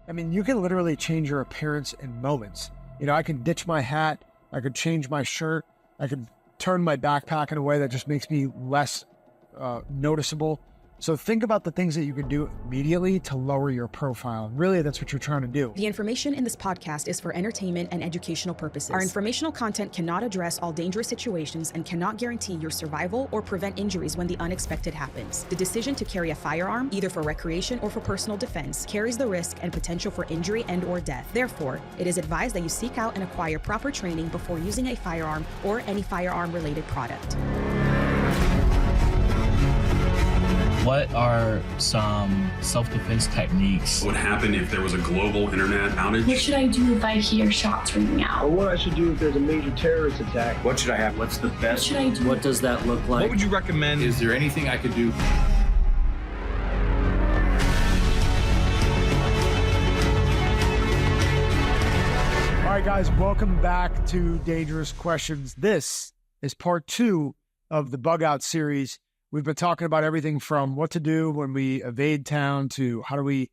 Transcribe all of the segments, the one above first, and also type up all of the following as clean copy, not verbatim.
I mean, you can literally change your appearance in moments. You know, I could ditch my hat, I could change my shirt, I could turn my backpack in a way that just makes me less noticeable. So think about the things that you can do immediately to lower your profile. Really, that's what you're trying to do. The information in this podcast is for entertainment and educational purposes. Our informational content cannot address all dangerous situations and cannot guarantee your survival or prevent injuries when the unexpected happens. The decision to carry a firearm, either for recreation or for personal defense, carries the risk and potential for injury and/or death. Therefore, it is advised that you seek out and acquire proper training before using a firearm or any firearm-related product. What are some self-defense techniques? What would happen if there was a global internet outage? What should I do if I hear shots ringing out? Or what I should do if there's a major terrorist attack? What should I have? What's the best? What should I do? What does that look like? What would you recommend? Is there anything I could do? All right, guys, welcome back to Dangerous Questions. This is part 2 of the Bug Out series. We've been talking about everything from what to do when we evade town to how do we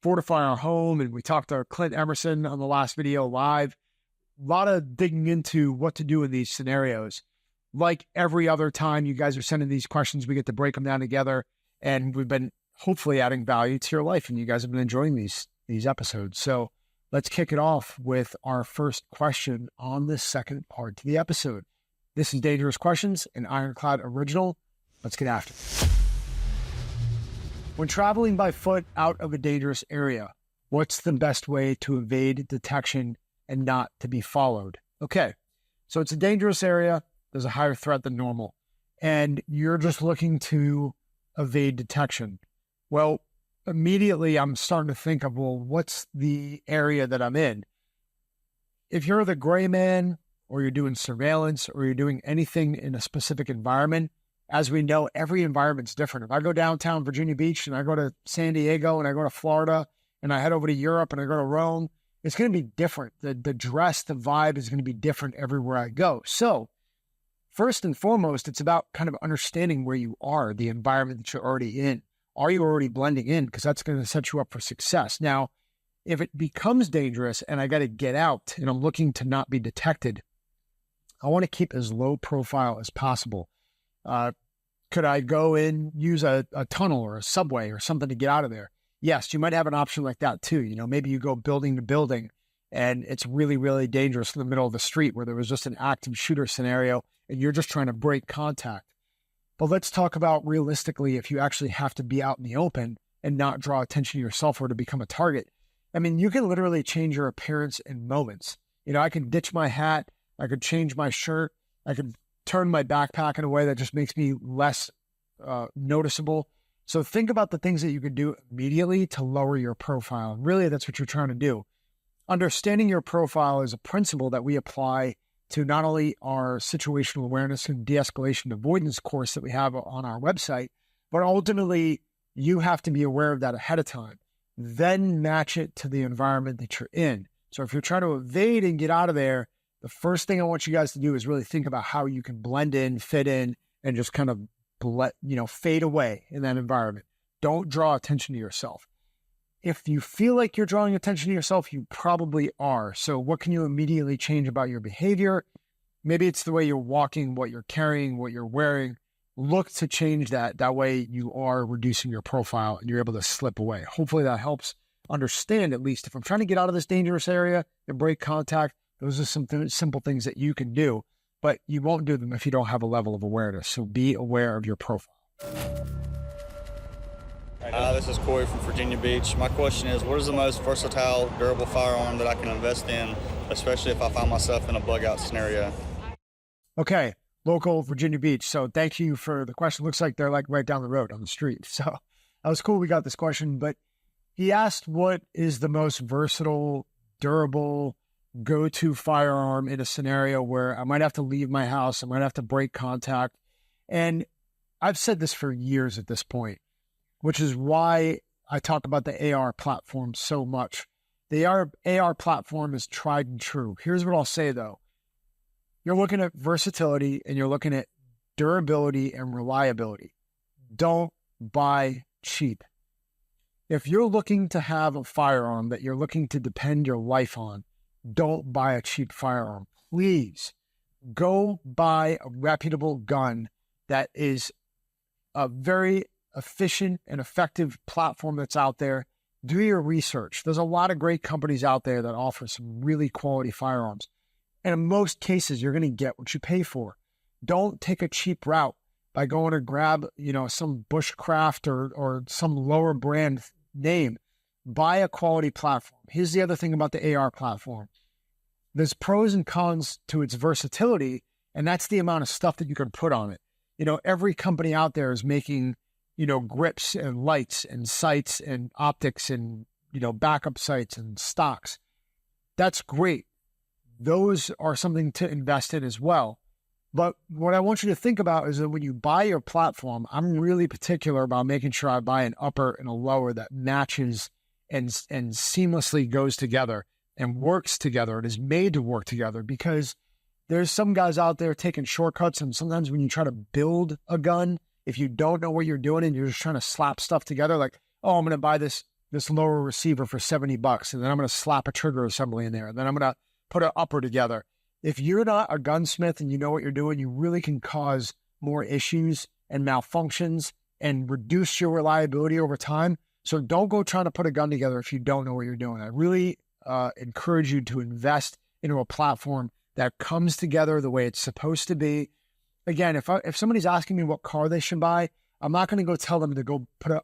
fortify our home. And we talked to Clint Emerson on the last video live. A lot of digging into what to do in these scenarios. Like every other time you guys are sending these questions, we get to break them down together. And we've been hopefully adding value to your life. And you guys have been enjoying these episodes. So let's kick it off with our first question on this second part to the episode. This is Dangerous Questions, an Ironclad original. Let's get after it. When traveling by foot out of a dangerous area, what's the best way to evade detection and not to be followed? Okay, so it's a dangerous area. There's a higher threat than normal, and you're just looking to evade detection. Well, immediately I'm starting to think of, well, what's the area that I'm in? If you're the gray man, or you're doing surveillance, or you're doing anything in a specific environment, as we know, every environment's different. If I go downtown Virginia Beach and I go to San Diego and I go to Florida and I head over to Europe and I go to Rome, it's going to be different. The dress, the vibe is going to be different everywhere I go. So first and foremost, it's about kind of understanding where you are, the environment that you're already in. Are you already blending in? Because that's going to set you up for success. Now, if it becomes dangerous and I got to get out and I'm looking to not be detected, I want to keep as low profile as possible. Could I go in, use a tunnel or a subway or something to get out of there? Yes, you might have an option like that too. You know, maybe you go building to building and it's really, really dangerous in the middle of the street where there was just an active shooter scenario and you're just trying to break contact. But let's talk about realistically if you actually have to be out in the open and not draw attention to yourself or to become a target. I mean, you can literally change your appearance in moments. You know, I can ditch my hat, I could change my shirt, I could turn my backpack in a way that just makes me less noticeable. So think about the things that you can do immediately to lower your profile. And really, that's what you're trying to do. Understanding your profile is a principle that we apply to not only our situational awareness and de-escalation avoidance course that we have on our website, but ultimately you have to be aware of that ahead of time. Then match it to the environment that you're in. So if you're trying to evade and get out of there, the first thing I want you guys to do is really think about how you can blend in, fit in, and just kind of fade away in that environment. Don't draw attention to yourself. If you feel like you're drawing attention to yourself, you probably are. So what can you immediately change about your behavior? Maybe it's the way you're walking, what you're carrying, what you're wearing. Look to change that. That way you are reducing your profile and you're able to slip away. Hopefully that helps understand, at least if I'm trying to get out of this dangerous area and break contact, those are some simple things that you can do, but you won't do them if you don't have a level of awareness. So be aware of your profile. This is Corey from Virginia Beach. My question is, what is the most versatile, durable firearm that I can invest in, especially if I find myself in a bug-out scenario? Okay, local Virginia Beach. So thank you for the question. Looks like they're like right down the road on the street. So that was cool we got this question, but he asked what is the most versatile, durable, go-to firearm in a scenario where I might have to leave my house, I might have to break contact. And I've said this for years at this point, which is why I talk about the AR platform so much. The AR platform is tried and true. Here's what I'll say though. You're looking at versatility and you're looking at durability and reliability. Don't buy cheap. If you're looking to have a firearm that you're looking to depend your life on, don't buy a cheap firearm. Please go buy a reputable gun that is a very efficient and effective platform that's out there. Do your research. There's a lot of great companies out there that offer some really quality firearms. And in most cases, you're going to get what you pay for. Don't take a cheap route by going to grab, some bushcraft or some lower brand name. Buy a quality platform. Here's the other thing about the AR platform. There's pros and cons to its versatility, and that's the amount of stuff that you can put on it. Every company out there is making, grips and lights and sights and optics and, backup sights and stocks. That's great. Those are something to invest in as well. But what I want you to think about is that when you buy your platform, I'm really particular about making sure I buy an upper and a lower that matches and seamlessly goes together and works together and is made to work together, because there's some guys out there taking shortcuts. And sometimes when you try to build a gun, if you don't know what you're doing and you're just trying to slap stuff together, like, oh, I'm going to buy this lower receiver for $70, and then I'm going to slap a trigger assembly in there, and then I'm going to put an upper together. If you're not a gunsmith and you know what you're doing, you really can cause more issues and malfunctions and reduce your reliability over time. So don't go trying to put a gun together if you don't know what you're doing. I really encourage you to invest into a platform that comes together the way it's supposed to be. Again, if somebody's asking me what car they should buy, I'm not going to go tell them to go put a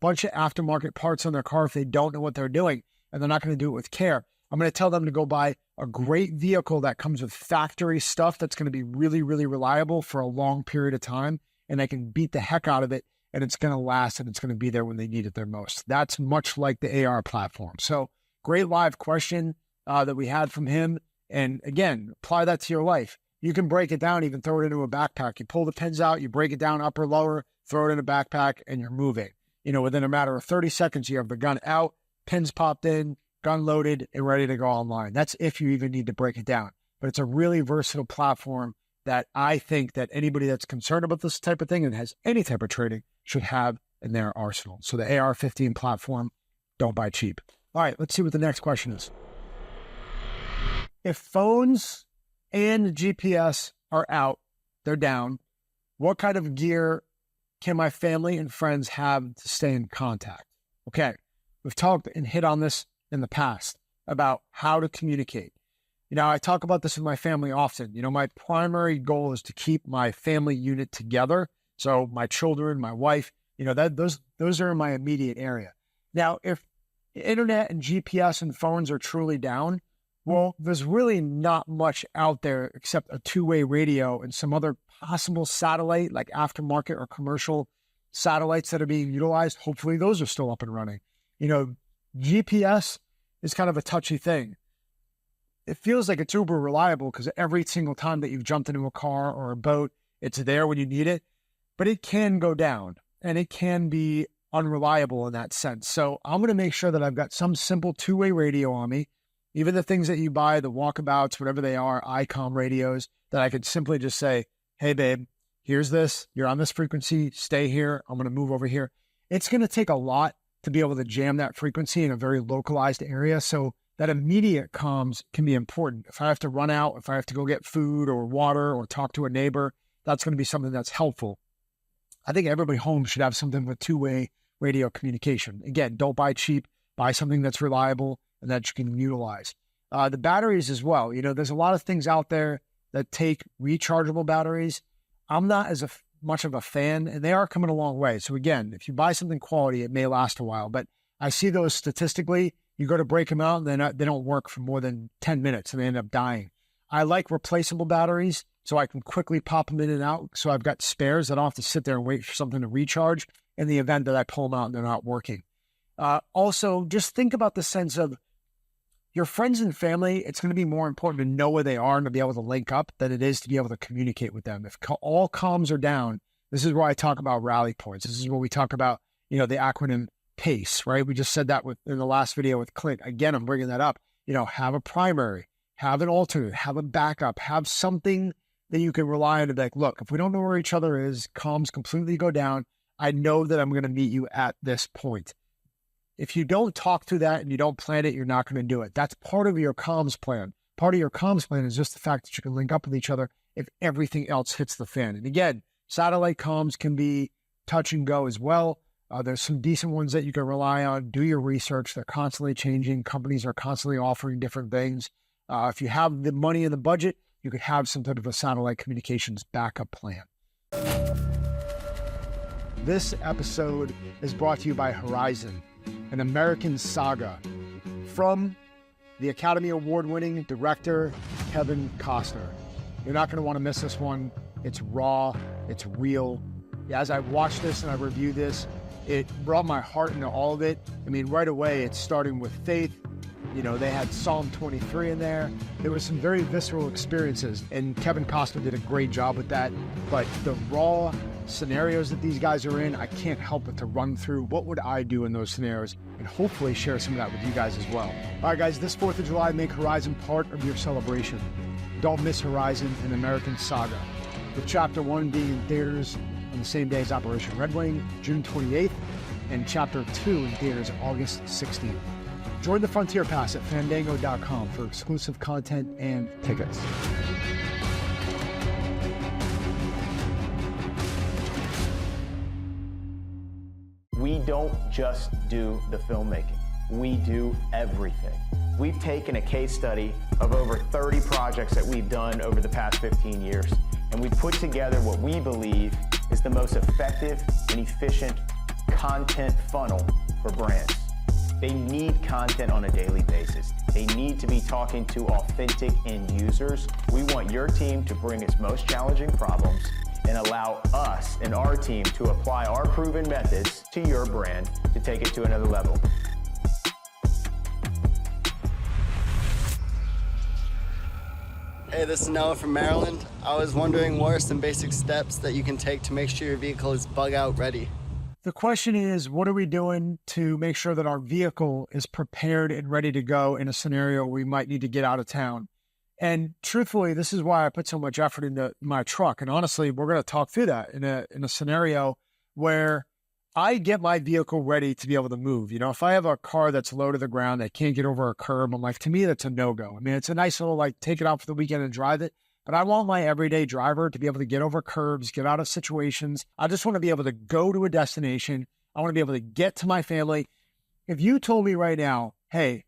bunch of aftermarket parts on their car if they don't know what they're doing, and they're not going to do it with care. I'm going to tell them to go buy a great vehicle that comes with factory stuff that's going to be really, really reliable for a long period of time, and they can beat the heck out of it, and it's going to last, and it's going to be there when they need it their most. That's much like the AR platform. So great live question that we had from him. And again, apply that to your life. You can break it down, even throw it into a backpack. You pull the pins out, you break it down upper, lower, throw it in a backpack, and you're moving. Within a matter of 30 seconds, you have the gun out, pins popped in, gun loaded, and ready to go online. That's if you even need to break it down. But it's a really versatile platform that I think that anybody that's concerned about this type of thing and has any type of trading should have in their arsenal. So the AR-15 platform, don't buy cheap. All right, let's see what the next question is. If phones and GPS are out, they're down, what kind of gear can my family and friends have to stay in contact? Okay, we've talked and hit on this in the past about how to communicate. I talk about this with my family often. My primary goal is to keep my family unit together. So my children, my wife, those are in my immediate area. Now, if internet and GPS and phones are truly down, well, there's really not much out there except a two-way radio and some other possible satellite, like aftermarket or commercial satellites that are being utilized. Hopefully those are still up and running. GPS is kind of a touchy thing. It feels like it's uber reliable because every single time that you've jumped into a car or a boat, it's there when you need it, but it can go down and it can be unreliable in that sense. So I'm going to make sure that I've got some simple two-way radio on me. Even the things that you buy, the walkabouts, whatever they are, ICOM radios, that I could simply just say, hey, babe, here's this. You're on this frequency. Stay here. I'm going to move over here. It's going to take a lot to be able to jam that frequency in a very localized area. So that immediate comms can be important. If I have to run out, if I have to go get food or water or talk to a neighbor, that's going to be something that's helpful. I think everybody home should have something with two-way radio communication. Again, don't buy cheap. Buy something that's reliable and that you can utilize. The batteries as well. There's a lot of things out there that take rechargeable batteries. I'm not as much of a fan, and they are coming a long way. So again, if you buy something quality, it may last a while, but I see those statistically. You go to break them out, and they don't work for more than 10 minutes, and they end up dying. I like replaceable batteries, so I can quickly pop them in and out, so I've got spares. I don't have to sit there and wait for something to recharge in the event that I pull them out and they're not working. Also, just think about the sense of your friends and family. It's going to be more important to know where they are and to be able to link up than it is to be able to communicate with them. If all comms are down, this is where I talk about rally points. This is where we talk about, the acronym PACE, right? We just said that in the last video with Clint. Again, I'm bringing that up. Have a primary, have an alternate, have a backup, have something that you can rely on to be like, look, if we don't know where each other is, comms completely go down, I know that I'm going to meet you at this point. If you don't talk through that and you don't plan it, you're not going to do it. That's part of your comms plan. Part of your comms plan is just the fact that you can link up with each other if everything else hits the fan. And again, satellite comms can be touch and go as well. There's some decent ones that you can rely on. Do your research. They're constantly changing. Companies are constantly offering different things. If you have the money in the budget, you could have some type of a satellite communications backup plan. This episode is brought to you by Horizon, an American Saga, from the Academy Award-winning director, Kevin Costner. You're not going to want to miss this one. It's raw. It's real. As I watched this and I reviewed this, it brought my heart into all of it. I mean, right away, it's starting with faith. You know, they had Psalm 23 in there. There was some very visceral experiences, and Kevin Costner did a great job with that. But the raw scenarios that these guys are in, I can't help but to run through what would I do in those scenarios and hopefully share some of that with you guys as well. All right, guys, this 4th of July, make Horizon part of your celebration. Don't miss Horizon, an American Saga, with Chapter 1 being in theaters on the same day as Operation Red Wing, June 28th, and Chapter 2 in theaters August 16th. Join the Frontier Pass at fandango.com for exclusive content and tickets. We don't just do the filmmaking. We do everything. We've taken a case study of over 30 projects that we've done over the past 15 years, and we put together what we believe is the most effective and efficient content funnel for brands. They need content on a daily basis. They need to be talking to authentic end users. We want your team to bring its most challenging problems and allow us and our team to apply our proven methods to your brand to take it to another level. Hey, this is Noah from Maryland. I was wondering, what are some basic steps that you can take to make sure your vehicle is bug out ready? The question is, what are we doing to make sure that our vehicle is prepared and ready to go in a scenario we might need to get out of town? And truthfully, this is why I put so much effort into my truck. And honestly, we're going to talk through that in a scenario where I get my vehicle ready to be able to move. You know, if I have a car that's low to the ground, that can't get over a curb, I'm like, to me, that's a no-go. I mean, it's a nice little, like, take it out for the weekend and drive it. But I want my everyday driver to be able to get over curbs, get out of situations. I just want to be able to go to a destination. I want to be able to get to my family. If you told me right now, hey,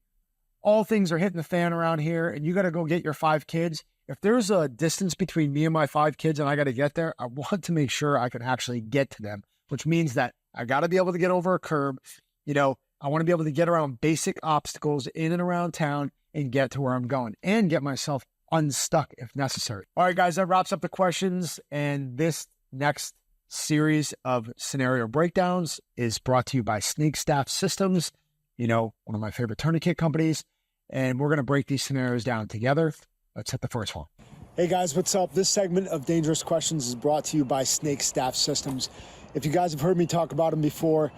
all things are hitting the fan around here and you got to go get your 5 kids, if there's a distance between me and my 5 kids and I got to get there, I want to make sure I can actually get to them, which means that I got to be able to get over a curb. You know, I want to be able to get around basic obstacles in and around town and get to where I'm going and get myself unstuck if necessary. All right, guys, that wraps up the questions. And this next series of scenario breakdowns is brought to you by Snake Staff Systems, you know, one of my favorite tourniquet companies. And we're going to break these scenarios down together. Let's hit the first one. Hey, guys, what's up? This segment of Dangerous Questions is brought to you by Snake Staff Systems. If you guys have heard me talk about them before,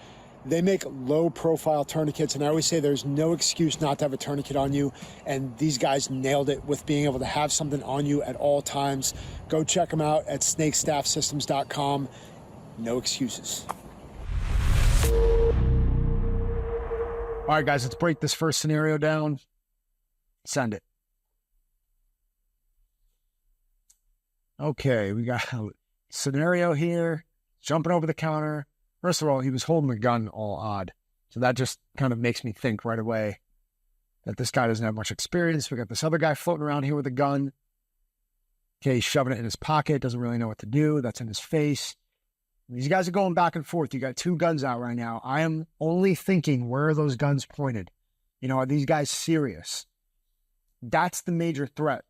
they make low-profile tourniquets, and I always say there's no excuse not to have a tourniquet on you, and these guys nailed it with being able to have something on you at all times. Go check them out at snakestaffsystems.com. No excuses. All right, guys, let's break this first scenario down. Send it. Okay, we got a scenario here. Jumping over the counter. First of all, he was holding the gun all odd. So that just kind of makes me think right away that this guy doesn't have much experience. We got this other guy floating around here with a gun. Okay, he's shoving it in his pocket, doesn't really know what to do. That's in his face. These guys are going back and forth. You got 2 guns out right now. I am only thinking, where are those guns pointed? You know, are these guys serious? That's the major threat.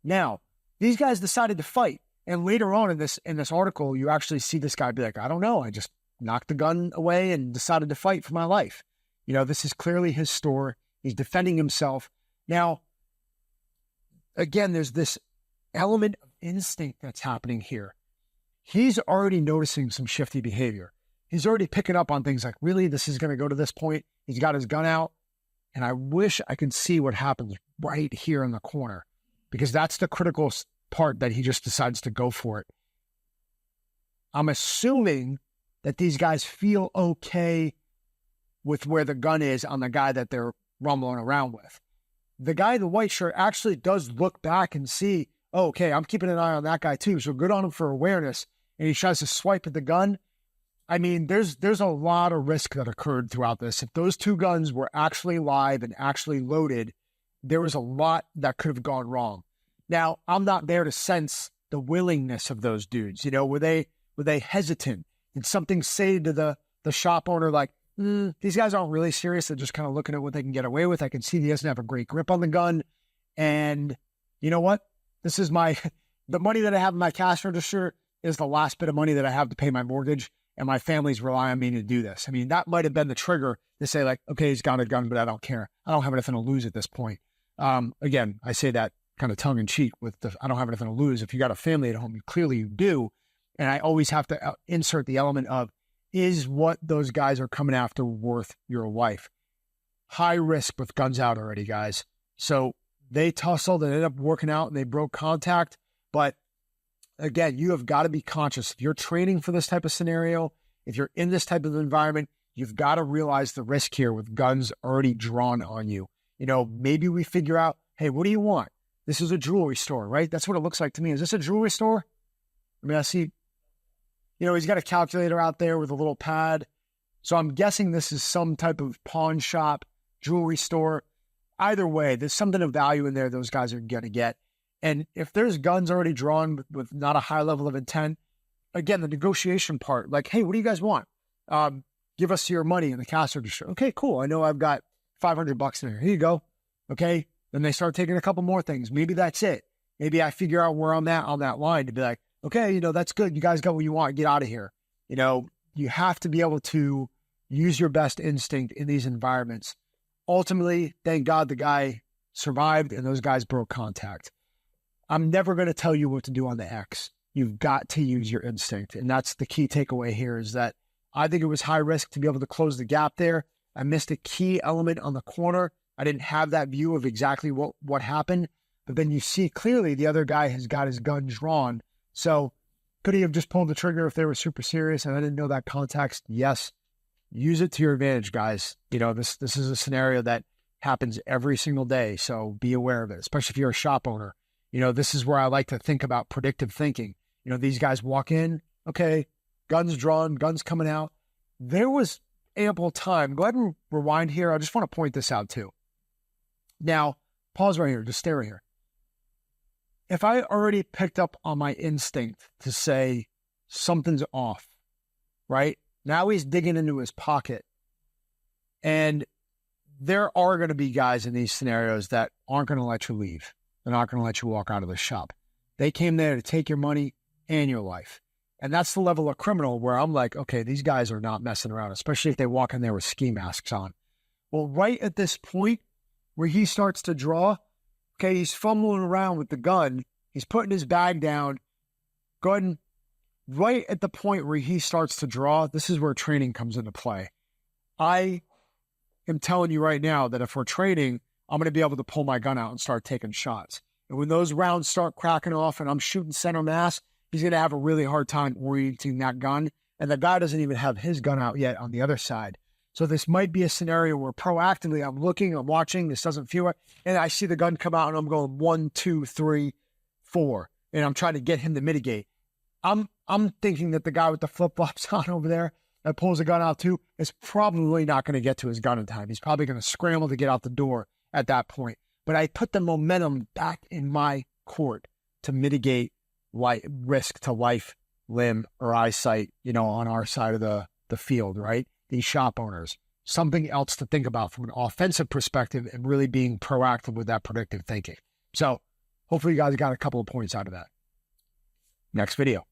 Now, these guys decided to fight. And later on in this article, you actually see this guy be like, I don't know. I just knocked the gun away and decided to fight for my life. You know, this is clearly his store. He's defending himself. Now, again, there's this element of instinct that's happening here. He's already noticing some shifty behavior. He's already picking up on things like, really, this is going to go to this point. He's got his gun out. And I wish I could see what happens right here in the corner, because that's the critical part that he just decides to go for it. I'm assuming that these guys feel okay with where the gun is on the guy that they're rumbling around with. The guy in the white shirt actually does look back and see, oh, okay, I'm keeping an eye on that guy too. So good on him for awareness. And he tries to swipe at the gun. I mean, there's a lot of risk that occurred throughout this. If those two guns were actually live and actually loaded, there was a lot that could have gone wrong. Now, I'm not there to sense the willingness of those dudes. You know, were they hesitant? Did something say to the shop owner like, these guys aren't really serious. They're just kind of looking at what they can get away with. I can see he doesn't have a great grip on the gun. And you know what? This is the money that I have in my cash register is the last bit of money that I have to pay my mortgage, and my family's rely on me to do this. I mean, that might have been the trigger to say like, okay, he's got a gun, but I don't care. I don't have anything to lose at this point. Again, I say that kind of tongue in cheek with I don't have anything to lose. If you got a family at home, you do. And I always have to insert the element of, is what those guys are coming after worth your life? High risk with guns out already, guys. So they tussled and ended up working out and they broke contact. But again, you have got to be conscious. If you're training for this type of scenario, if you're in this type of environment, you've got to realize the risk here with guns already drawn on you. You know, maybe we figure out, hey, what do you want? This is a jewelry store, right? That's what it looks like to me. Is this a jewelry store? I mean, I see, you know, he's got a calculator out there with a little pad. So I'm guessing this is some type of pawn shop, jewelry store. Either way, there's something of value in there those guys are going to get. And if there's guns already drawn with not a high level of intent, again, the negotiation part, like, hey, what do you guys want? Give us your money in the cash register. Okay, cool. I know I've got $500 in there. Here you go. Okay. Then they start taking a couple more things. Maybe that's it. Maybe I figure out where I'm at on that line to be like, okay, you know, that's good. You guys got what you want. Get out of here. You know, you have to be able to use your best instinct in these environments. Ultimately, thank God the guy survived and those guys broke contact. I'm never going to tell you what to do on the X. You've got to use your instinct. And that's the key takeaway here is that I think it was high risk to be able to close the gap there. I missed a key element on the corner. I didn't have that view of exactly what happened. But then you see clearly the other guy has got his gun drawn. So could he have just pulled the trigger if they were super serious and I didn't know that context? Yes. Use it to your advantage, guys. You know, this is a scenario that happens every single day. So be aware of it, especially if you're a shop owner. You know, this is where I like to think about predictive thinking. You know, these guys walk in, okay, guns drawn, guns coming out. There was ample time. Go ahead and rewind here. I just want to point this out too. Now, pause right here. Just stay right here. If I already picked up on my instinct to say something's off, right? Now he's digging into his pocket. And there are going to be guys in these scenarios that aren't going to let you leave. They're not going to let you walk out of the shop. They came there to take your money and your life. And that's the level of criminal where I'm like, okay, these guys are not messing around, especially if they walk in there with ski masks on. Well, right at this point where he starts to draw, okay, he's fumbling around with the gun. He's putting his bag down. Go ahead and right at the point where he starts to draw, this is where training comes into play. I am telling you right now that if we're training, I'm going to be able to pull my gun out and start taking shots. And when those rounds start cracking off and I'm shooting center mass, he's going to have a really hard time orienting that gun. And the guy doesn't even have his gun out yet on the other side. So this might be a scenario where proactively I'm looking, I'm watching, this doesn't feel right. And I see the gun come out and I'm going 1, 2, 3, 4. And I'm trying to get him to mitigate. I'm thinking that the guy with the flip-flops on over there that pulls the gun out too is probably not going to get to his gun in time. He's probably going to scramble to get out the door at that point. But I put the momentum back in my court to mitigate risk to life, limb, or eyesight, you know, on our side of the field, right? These shop owners. Something else to think about from an offensive perspective and really being proactive with that predictive thinking. So hopefully you guys got a couple of points out of that. Next video.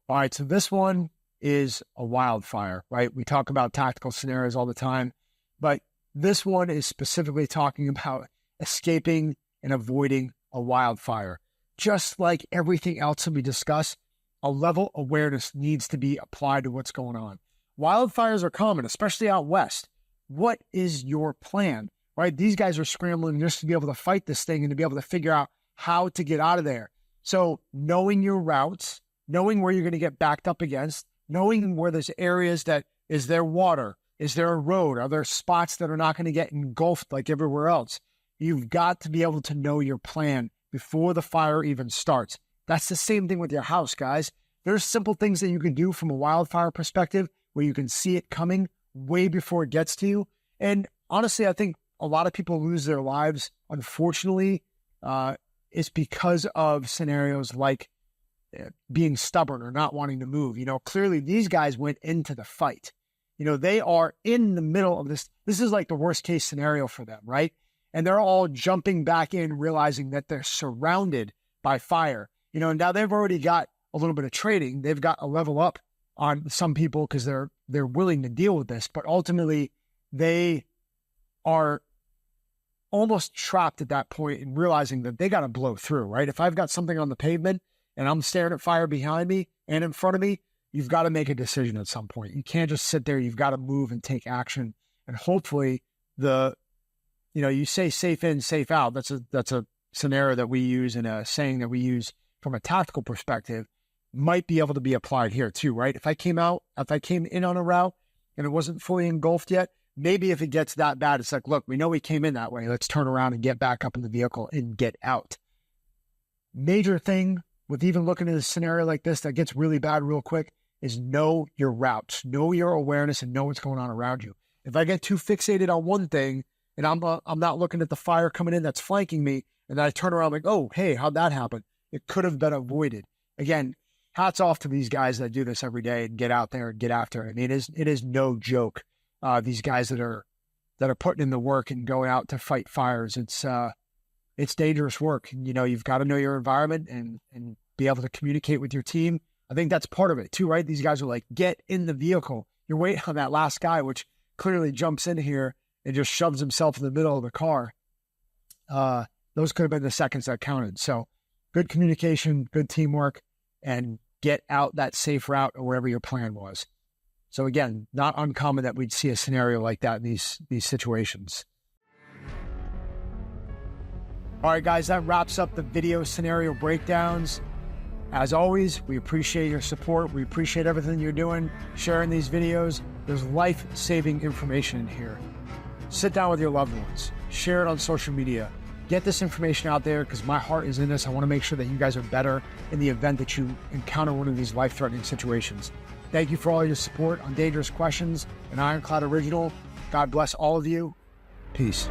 All right, so this one is a wildfire, right? We talk about tactical scenarios all the time, but this one is specifically talking about escaping and avoiding a wildfire. Just like everything else that we discuss, a level of awareness needs to be applied to what's going on. Wildfires are common, especially out west. What is your plan, right? These guys are scrambling just to be able to fight this thing and to be able to figure out how to get out of there. So knowing your routes, knowing where you're going to get backed up against, knowing where there's areas that is there water, Is there a road? Are there spots that are not going to get engulfed like everywhere else? You've got to be able to know your plan before the fire even starts. That's the same thing with your house, guys. There's simple things that you can do from a wildfire perspective where you can see it coming way before it gets to you. And honestly, I think a lot of people lose their lives, unfortunately, it's because of scenarios like being stubborn or not wanting to move. Clearly these guys went into the fight. They are in the middle of this. This is like the worst case scenario for them, right? And they're all jumping back in, realizing that they're surrounded by fire. Now they've already got a little bit of training. They've got a level up on some people because they're willing to deal with this. But ultimately, they are almost trapped at that point and realizing that they got to blow through, right? If I've got something on the pavement and I'm staring at fire behind me and in front of me, you've got to make a decision at some point. You can't just sit there. You've got to move and take action. And hopefully you say safe in, safe out. That's a scenario that we use and a saying that we use from a tactical perspective might be able to be applied here too, right? If I came in on a route and it wasn't fully engulfed yet, maybe if it gets that bad, it's like, look, we know we came in that way. Let's turn around and get back up in the vehicle and get out. Major thing with even looking at a scenario like this that gets really bad real quick is know your routes, know your awareness, and know what's going on around you. If I get too fixated on one thing and I'm not looking at the fire coming in that's flanking me, and then I turn around like, oh, hey, how'd that happen? It could have been avoided. Again, hats off to these guys that do this every day and get out there and get after it. I mean, it is no joke. These guys that are putting in the work and going out to fight fires. It's dangerous work. And, you've got to know your environment and be able to communicate with your team. I think that's part of it too, right? These guys are like, get in the vehicle. You're waiting on that last guy, which clearly jumps in here and just shoves himself in the middle of the car. Those could have been the seconds that counted. So good communication, good teamwork, and get out that safe route or wherever your plan was. So again, not uncommon that we'd see a scenario like that in these situations. All right, guys, that wraps up the video scenario breakdowns. As always, we appreciate your support. We appreciate everything you're doing, sharing these videos. There's life-saving information in here. Sit down with your loved ones. Share it on social media. Get this information out there because my heart is in this. I want to make sure that you guys are better in the event that you encounter one of these life-threatening situations. Thank you for all your support on Dangerous Questions, an Ironclad original. God bless all of you. Peace.